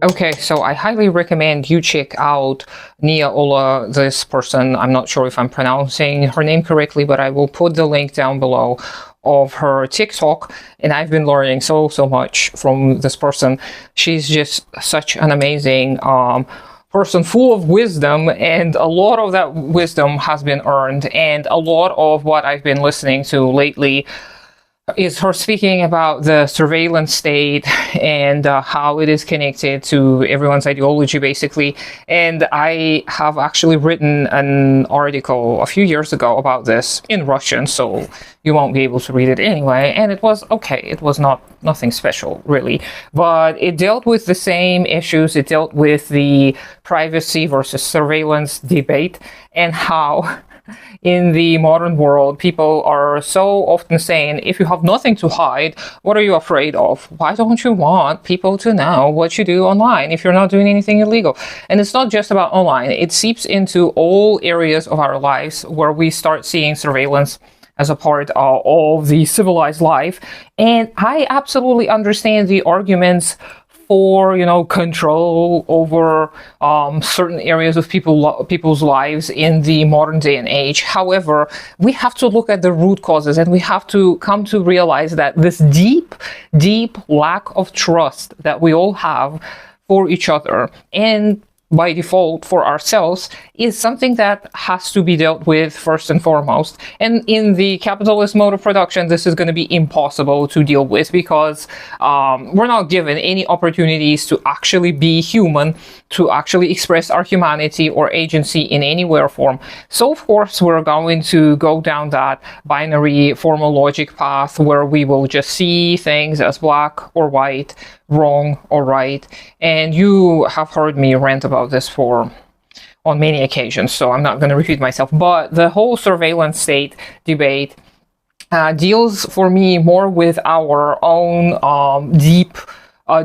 Okay, so I highly recommend you check out Nia Ola, this person. I'm not sure if I'm pronouncing her name correctly, but I will put the link down below of her TikTok, and I've been learning so much from this person. She's just such an amazing person, full of wisdom, and a lot of that wisdom has been earned, and a lot of what I've been listening to lately is her speaking about the surveillance state and how it is connected to everyone's ideology, basically. And I have actually written an article a few years ago about this in Russian, so you won't be able to read it anyway. And it was okay. It was nothing special, really. But it dealt with the same issues. It dealt with the privacy versus surveillance debate, and how in the modern world, people are so often saying, if you have nothing to hide, what are you afraid of? Why don't you want people to know what you do online if you're not doing anything illegal? And it's not just about online. It seeps into all areas of our lives where we start seeing surveillance as a part of the civilized life. And I absolutely understand the arguments for, control over certain areas of people's lives in the modern day and age. However, we have to look at the root causes, and we have to come to realize that this deep lack of trust that we all have for each other, and by default for ourselves, is something that has to be dealt with first and foremost. And in the capitalist mode of production, this is going to be impossible to deal with, because we're not given any opportunities to actually be human, to actually express our humanity or agency in any way or form. So of course we're going to go down that binary formal logic path where we will just see things as black or white, wrong or right. And you have heard me rant about this on many occasions, so I'm not going to repeat myself. But the whole surveillance state debate deals for me more with our own deep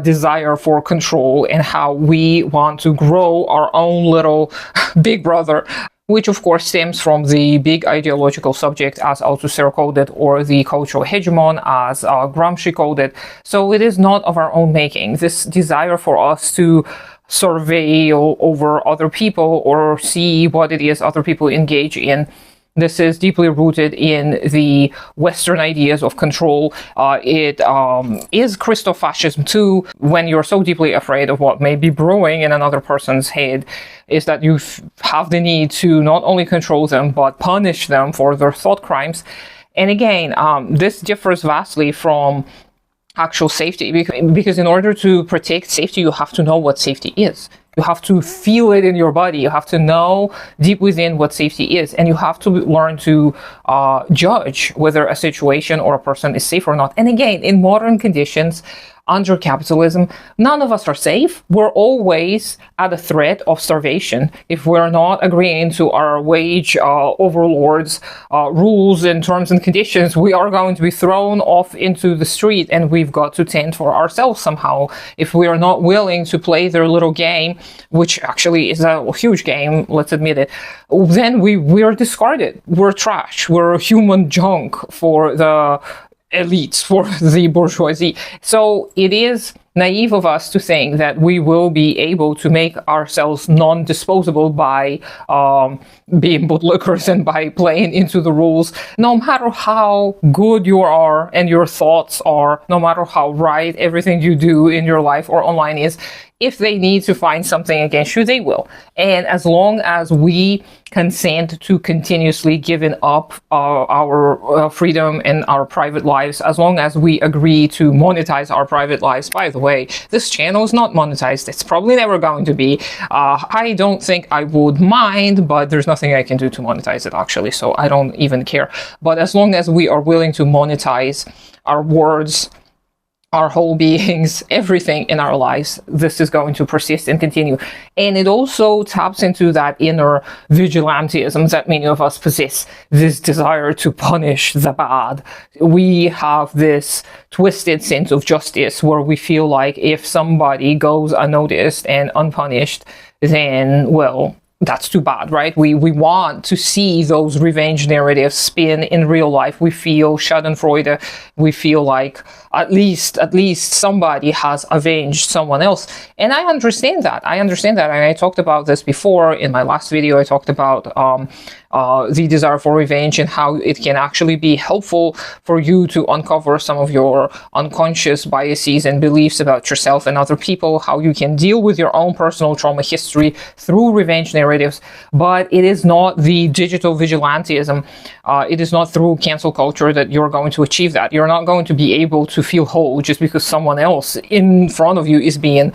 desire for control, and how we want to grow our own little big brother, which of course stems from the big ideological subject, as Althusser called it, or the cultural hegemon, as Gramsci called it. So it is not of our own making. This desire for us to surveil over other people or see what it is other people engage in, this is deeply rooted in the Western ideas of control. It is Christo-fascism too, when you're so deeply afraid of what may be brewing in another person's head, is that you have the need to not only control them, but punish them for their thought crimes. And again, this differs vastly from actual safety, because in order to protect safety, you have to know what safety is. You have to feel it in your body. You have to know deep within what safety is. And you have to learn to judge whether a situation or a person is safe or not. And again, in modern conditions, under capitalism, none of us are safe. We're always at a threat of starvation if we're not agreeing to our wage overlords' rules and terms and conditions. We are going to be thrown off into the street, and we've got to tend for ourselves somehow. If we are not willing to play their little game, which actually is a huge game, let's admit it, then we're discarded. We're trash. We're human junk for the elites, for the bourgeoisie. So it is naive of us to think that we will be able to make ourselves non-disposable by being bootlickers and by playing into the rules. No matter how good you are and your thoughts are, no matter how right everything you do in your life or online is, if they need to find something against you, they will. And as long as we consent to continuously giving up our freedom and our private lives, as long as we agree to monetize our private lives, by the way, this channel is not monetized. It's probably never going to be. I don't think I would mind, but there's nothing I can do to monetize it, actually, so I don't even care. But as long as we are willing to monetize our words, our whole beings, everything in our lives, this is going to persist and continue. And it also taps into that inner vigilantism that many of us possess, this desire to punish the bad. We have this twisted sense of justice where we feel like if somebody goes unnoticed and unpunished, then, well, that's too bad, right? We want to see those revenge narratives spin in real life. We feel schadenfreude. We feel like at least somebody has avenged someone else. And I understand that. And I talked about this before in my last video. I talked about the desire for revenge and how it can actually be helpful for you to uncover some of your unconscious biases and beliefs about yourself and other people, how you can deal with your own personal trauma history through revenge narratives. But it is not the digital vigilantism. It is not through cancel culture that you're going to achieve that. You're not going to be able to feel whole just because someone else in front of you is being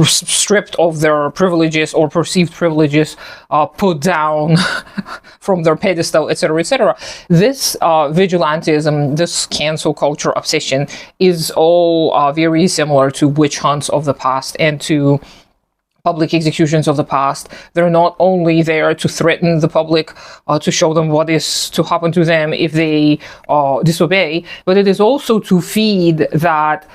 stripped of their privileges or perceived privileges, put down from their pedestal, etc., etc. This vigilantism, this cancel culture obsession is all very similar to witch hunts of the past and to public executions of the past. They're not only there to threaten the public, to show them what is to happen to them if they disobey, but it is also to feed that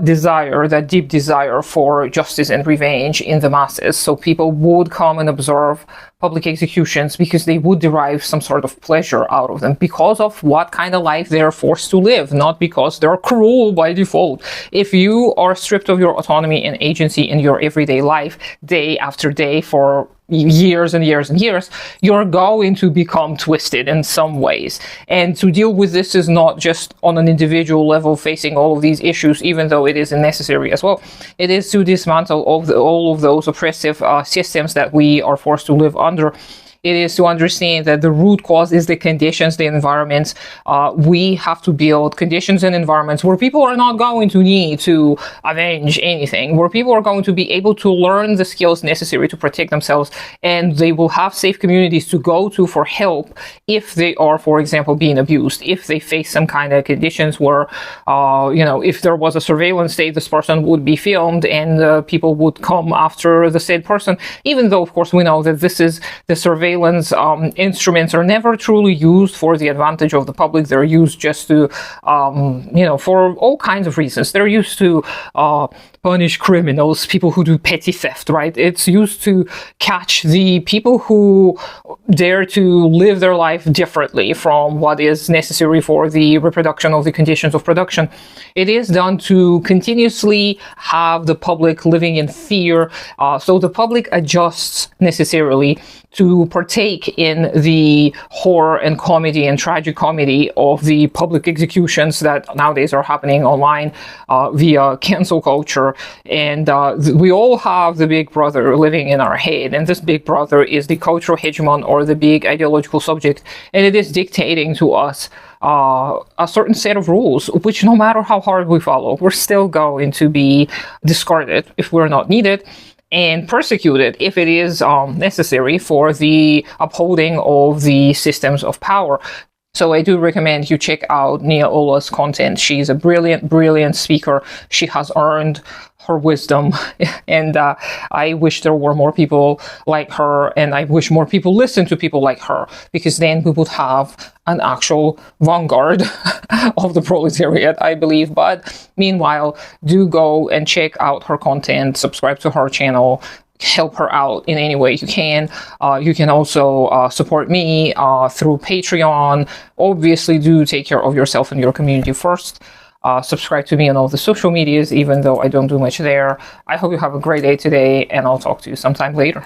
desire, that deep desire for justice and revenge in the masses. So people would come and observe public executions because they would derive some sort of pleasure out of them because of what kind of life they're forced to live, not because they're cruel by default. If you are stripped of your autonomy and agency in your everyday life, day after day, for years and years and years, you're going to become twisted in some ways. And to deal with this is not just on an individual level facing all of these issues, even though it is necessary as well. It is to dismantle all of those oppressive systems that we are forced to live under. It is to understand that the root cause is the conditions, the environments. We have to build conditions and environments where people are not going to need to avenge anything, where people are going to be able to learn the skills necessary to protect themselves, and they will have safe communities to go to for help if they are, for example, being abused, if they face some kind of conditions where, if there was a surveillance state, this person would be filmed and people would come after the said person, even though, of course, we know that this is the surveillance instruments are never truly used for the advantage of the public. They're used just to, for all kinds of reasons. They're used to punish criminals, people who do petty theft, right? It's used to catch the people who dare to live their life differently from what is necessary for the reproduction of the conditions of production. It is done to continuously have the public living in fear, so the public adjusts necessarily to partake in the horror and comedy and tragic comedy of the public executions that nowadays are happening online via cancel culture. And we all have the big brother living in our head, and this big brother is the cultural hegemon or the big ideological subject, and it is dictating to us a certain set of rules, which no matter how hard we follow, we're still going to be discarded if we're not needed, and persecuted if it is necessary for the upholding of the systems of power. So I do recommend you check out Nia Ola's content. She's a brilliant speaker. She has earned her wisdom, and I wish there were more people like her, and I wish more people listen to people like her, because then we would have an actual vanguard of the proletariat, I believe. But meanwhile, do go and check out her content, subscribe to her channel, help her out in any way you can. You can also support me through Patreon. Obviously, do take care of yourself and your community first. Subscribe to me on all the social medias, even though I don't do much there. I hope you have a great day today, and I'll talk to you sometime later.